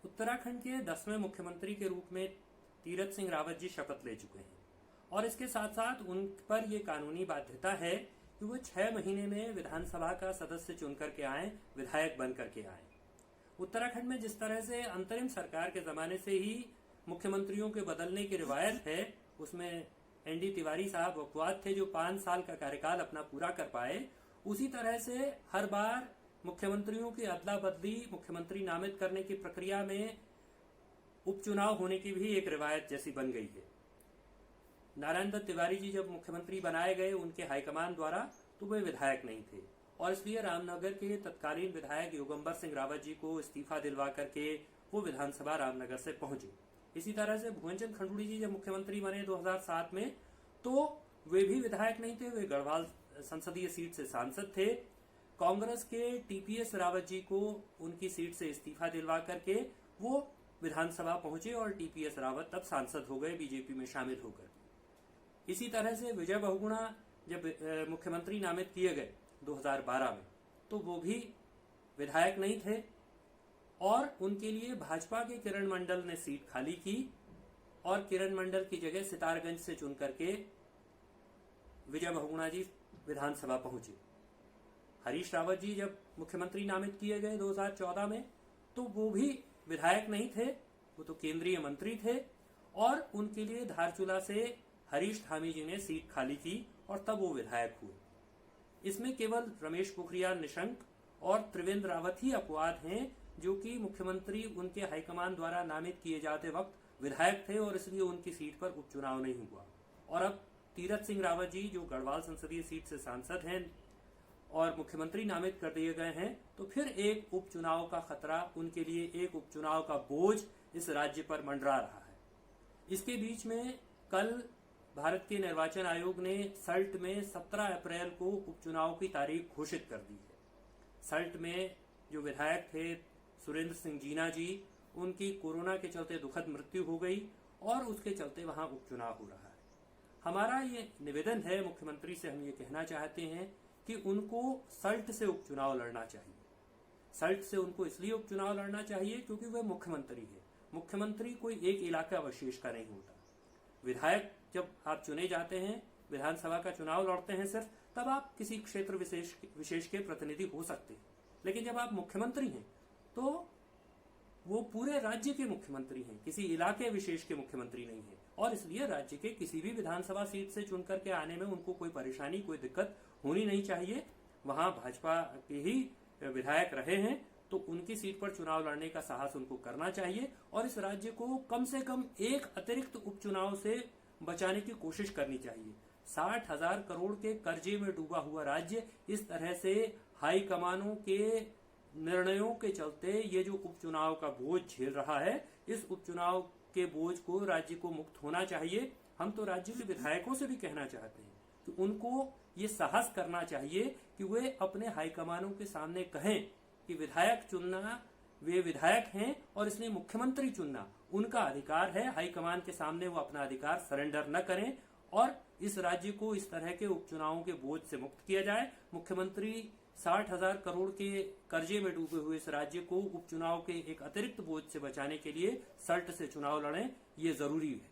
उत्तराखंड के 10वें मुख्यमंत्री के रूप में तीरथ सिंह रावत जी शपथ ले चुके हैं और इसके साथ साथ उन पर यह कानूनी बाध्यता है कि वो 6 महीने में विधानसभा का सदस्य चुन करके आए, विधायक बन करके आए। उत्तराखंड में जिस तरह से अंतरिम सरकार के जमाने से ही मुख्यमंत्रियों के बदलने की रिवायत है, उसमें एनडी तिवारी साहब अपवाद थे जो 5 साल का कार्यकाल अपना पूरा कर पाए। उसी तरह से हर बार मुख्यमंत्रियों की अदला बदली, मुख्यमंत्री नामित करने की प्रक्रिया में उपचुनाव होने की भी एक रिवायत जैसी बन गई है। नारायण दत्त तिवारी जी जब मुख्यमंत्री बनाए गए उनके हाईकमान द्वारा, तो वे विधायक नहीं थे और इसलिए रामनगर के तत्कालीन विधायक योगंबर सिंह रावत जी को इस्तीफा दिलवा करके वो विधानसभा रामनगर से पहुंचे। इसी तरह से भुवनचंद खंडूड़ी जी जब मुख्यमंत्री बने 2007 में, तो वे भी विधायक नहीं थे, वे गढ़वाल संसदीय सीट से सांसद थे। कांग्रेस के टीपीएस रावत जी को उनकी सीट से इस्तीफा दिलवा करके वो विधानसभा पहुंचे और टीपीएस रावत तब सांसद हो गए बीजेपी में शामिल होकर। इसी तरह से विजय बहुगुणा जब मुख्यमंत्री नामित किए गए 2012 में, तो वो भी विधायक नहीं थे और उनके लिए भाजपा के किरण मंडल ने सीट खाली की और किरण मंडल की जगह सितारगंज से चुन करके विजय बहुगुणा जी विधानसभा पहुंचे। हरीश रावत जी जब मुख्यमंत्री नामित किए गए 2014 में, तो वो भी विधायक नहीं थे, वो तो केंद्रीय मंत्री थे और उनके लिए धारचूला से हरीश धामी जी ने सीट खाली की और तब वो विधायक हुए। इसमें केवल रमेश पोखरियाल निशंक और त्रिवेंद्र रावत ही अपवाद हैं जो कि मुख्यमंत्री उनके हाईकमान द्वारा नामित किए जाते वक्त विधायक थे और इसलिए उनकी सीट पर उपचुनाव नहीं हुआ। और अब तीरथ सिंह रावत जी जो गढ़वाल संसदीय सीट से सांसद हैं और मुख्यमंत्री नामित कर दिए गए हैं, तो फिर एक उपचुनाव का खतरा, उनके लिए एक उपचुनाव का बोझ इस राज्य पर मंडरा रहा है। इसके बीच में कल भारत के निर्वाचन आयोग ने सल्ट में 17 अप्रैल को उपचुनाव की तारीख घोषित कर दी है। सल्ट में जो विधायक थे सुरेंद्र सिंह जीना जी, उनकी कोरोना के चलते दुखद मृत्यु हो गई और उसके चलते वहां उपचुनाव हो रहा है। हमारा ये निवेदन है मुख्यमंत्री से, हम ये कहना चाहते हैं कि उनको सल्ट से उपचुनाव लड़ना चाहिए। सल्ट से उनको इसलिए उपचुनाव लड़ना चाहिए क्योंकि वह मुख्यमंत्री है। मुख्यमंत्री कोई एक इलाका विशेष का नहीं होता। विधायक जब आप चुने जाते हैं, विधानसभा का चुनाव लड़ते हैं सिर्फ, तब आप किसी क्षेत्र विशेष के प्रतिनिधि हो सकते हैं। लेकिन जब आप मुख्यमंत्री हैं तो वो पूरे राज्य के मुख्यमंत्री हैं, किसी इलाके विशेष के मुख्यमंत्री नहीं है और इसलिए राज्य के किसी भी विधानसभा सीट से चुन करके आने में उनको कोई परेशानी, कोई दिक्कत होनी नहीं चाहिए। वहां भाजपा के ही विधायक रहे हैं तो उनकी सीट पर चुनाव लड़ने का साहस उनको करना चाहिए और इस राज्य को कम से कम एक अतिरिक्त उपचुनाव से बचाने की कोशिश करनी चाहिए। 60,000 करोड़ के कर्जे में डूबा हुआ राज्य इस तरह से हाई कमानों के निर्णयों के चलते ये जो उपचुनाव का बोझ झेल रहा है, इस उपचुनाव के बोझ को राज्य को मुक्त होना चाहिए। हम तो राज्य के विधायकों से भी कहना चाहते हैं कि उनको ये साहस करना चाहिए कि वे अपने हाईकमानों के सामने कहें कि विधायक चुनना, वे विधायक हैं और इसलिए मुख्यमंत्री चुनना उनका अधिकार है। हाईकमान के सामने वो अपना अधिकार सरेंडर न करें और इस राज्य को इस तरह के उपचुनावों के बोझ से मुक्त किया जाए। मुख्यमंत्री 60,000 करोड़ के कर्जे में डूबे हुए इस राज्य को उपचुनाव के एक अतिरिक्त बोझ से बचाने के लिए सल्ट से चुनाव लड़ें, ये जरूरी है।